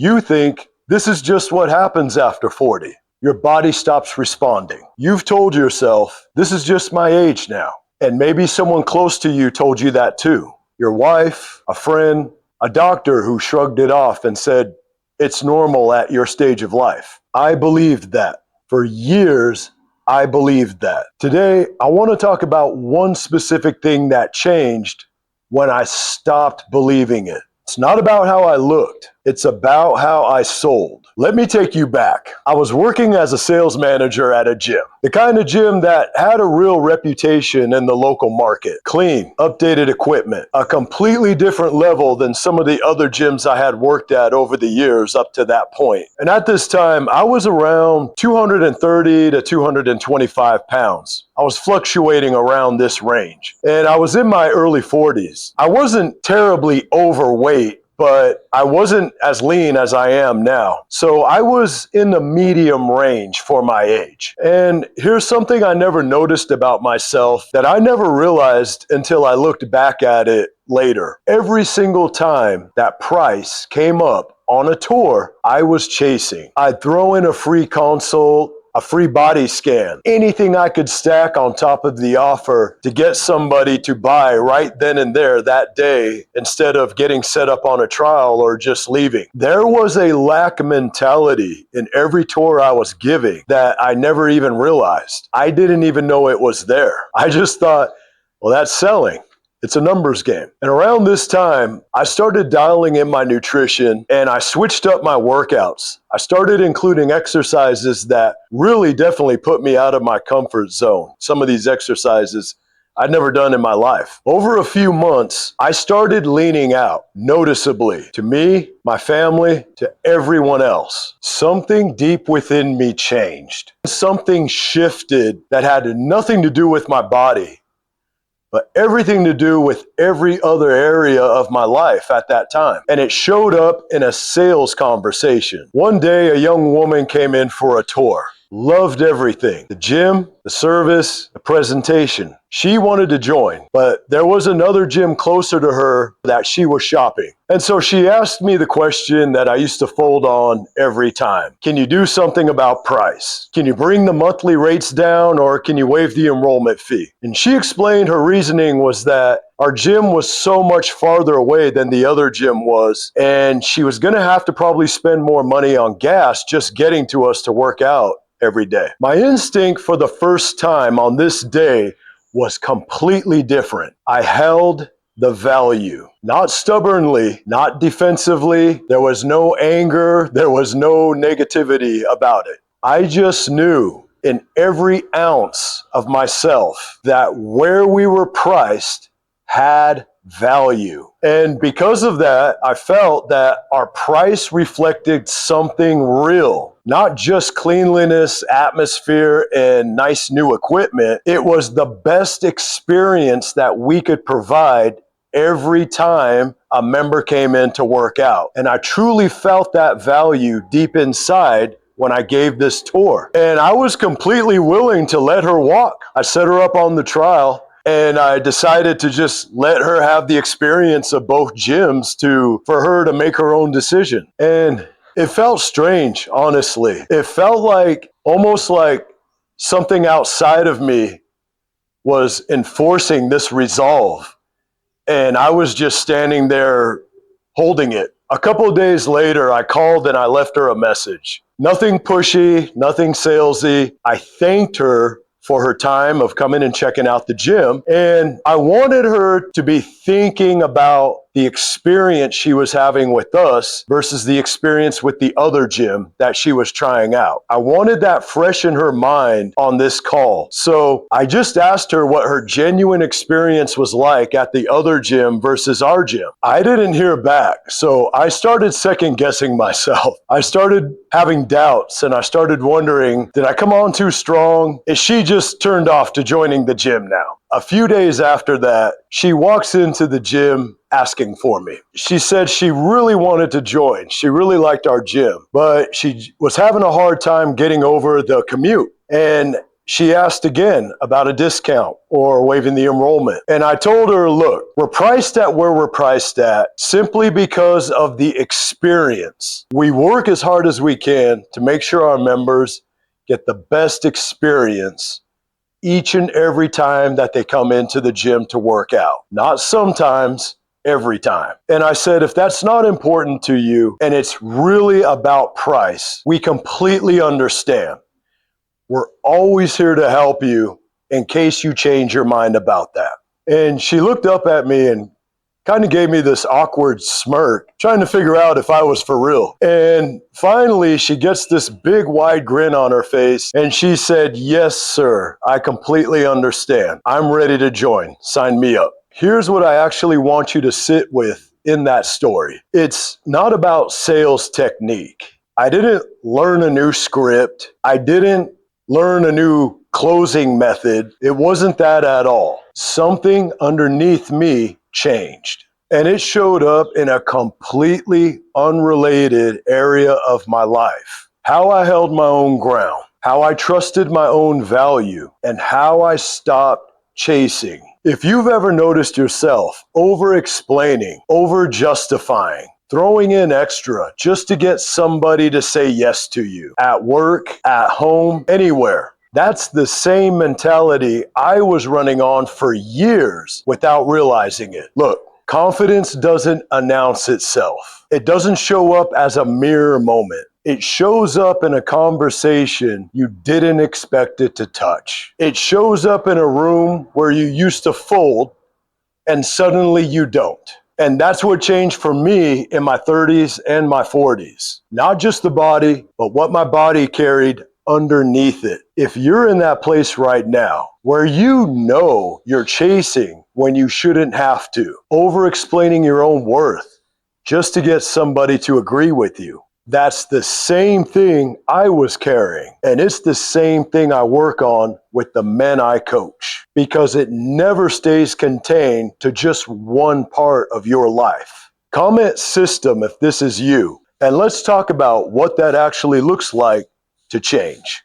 You think this is just what happens after 40. Your body stops responding. You've told yourself, this is just my age now. And maybe someone close to you told you that too. Your wife, a friend, a doctor who shrugged it off and said, it's normal at your stage of life. I believed that. For years, I believed that. Today, I want to talk about one specific thing that changed when I stopped believing it. It's not about how I looked. It's about how I sold. Let me take you back. I was working as a sales manager at a gym, the kind of gym that had a real reputation in the local market. Clean, updated equipment, a completely different level than some of the other gyms I had worked at over the years up to that point. And at this time, I was around 230 to 225 pounds. I was fluctuating around this range. And I was in my early 40s. I wasn't terribly overweight, but I wasn't as lean as I am now. So I was in the medium range for my age. And here's something I never noticed about myself that I never realized until I looked back at it later. Every single time that price came up on a tour I was chasing, I'd throw in a free consult, a free body scan, anything I could stack on top of the offer to get somebody to buy right then and there that day instead of getting set up on a trial or just leaving. There was a lack mentality in every tour I was giving that I never even realized. I didn't even know it was there. I just thought, well, that's selling. It's a numbers game. And around this time, I started dialing in my nutrition and I switched up my workouts. I started including exercises that really definitely put me out of my comfort zone. Some of these exercises I'd never done in my life. Over a few months, I started leaning out noticeably to me, my family, to everyone else. Something deep within me changed. Something shifted that had nothing to do with my body, but everything to do with every other area of my life at that time. And it showed up in a sales conversation. One day, a young woman came in for a tour. Loved everything. The gym, the service, the presentation. She wanted to join, but there was another gym closer to her that she was shopping. And so she asked me the question that I used to fold on every time. Can you do something about price? Can you bring the monthly rates down or can you waive the enrollment fee? And she explained her reasoning was that our gym was so much farther away than the other gym was, and she was going to have to probably spend more money on gas just getting to us to work out every day. My instinct for the first time on this day was completely different. I held the value, not stubbornly, not defensively. There was no anger. There was no negativity about it. I just knew in every ounce of myself that where we were priced had value. And because of that, I felt that our price reflected something real, not just cleanliness, atmosphere, and nice new equipment. It was the best experience that we could provide every time a member came in to work out. And I truly felt that value deep inside when I gave this tour. And I was completely willing to let her walk. I set her up on the trial, and I decided to just let her have the experience of both gyms for her to make her own decision. And it felt strange, honestly. It felt like almost like something outside of me was enforcing this resolve. And I was just standing there holding it. A couple of days later, I called and I left her a message. Nothing pushy, nothing salesy. I thanked her for her time of coming and checking out the gym. And I wanted her to be thinking about the experience she was having with us versus the experience with the other gym that she was trying out. I wanted that fresh in her mind on this call. So I just asked her what her genuine experience was like at the other gym versus our gym. I didn't hear back. So I started second guessing myself. I started having doubts and I started wondering, did I come on too strong? Is she just turned off to joining the gym now? A few days after that, she walks into the gym asking for me. She said she really wanted to join. She really liked our gym, but she was having a hard time getting over the commute. And She asked again about a discount or waiving the enrollment. And I told her, look, we're priced at where we're priced at simply because of the experience. We work as hard as we can to make sure our members get the best experience each and every time that they come into the gym to work out. Not sometimes, every time. And I said, if that's not important to you and it's really about price, we completely understand. We're always here to help you in case you change your mind about that. And she looked up at me and kind of gave me this awkward smirk, trying to figure out if I was for real. And finally, she gets this big, wide grin on her face, and she said, yes, sir, I completely understand. I'm ready to join. Sign me up. Here's what I actually want you to sit with in that story. It's not about sales technique. I didn't learn a new script. I didn't learn a new closing method. It wasn't that at all. Something underneath me changed. And it showed up in a completely unrelated area of my life. How I held my own ground, how I trusted my own value, and how I stopped chasing. If you've ever noticed yourself over-explaining, over-justifying, throwing in extra just to get somebody to say yes to you, at work, at home, anywhere, that's the same mentality I was running on for years without realizing it. Look, confidence doesn't announce itself. It doesn't show up as a mirror moment. It shows up in a conversation you didn't expect it to touch. It shows up in a room where you used to fold and suddenly you don't. And that's what changed for me in my 30s and my 40s. Not just the body, but what my body carried underneath it. If you're in that place right now where you know you're chasing when you shouldn't have to, over-explaining your own worth just to get somebody to agree with you, that's the same thing I was carrying. And it's the same thing I work on with the men I coach, because it never stays contained to just one part of your life. Comment system if this is you, and let's talk about what that actually looks like to change.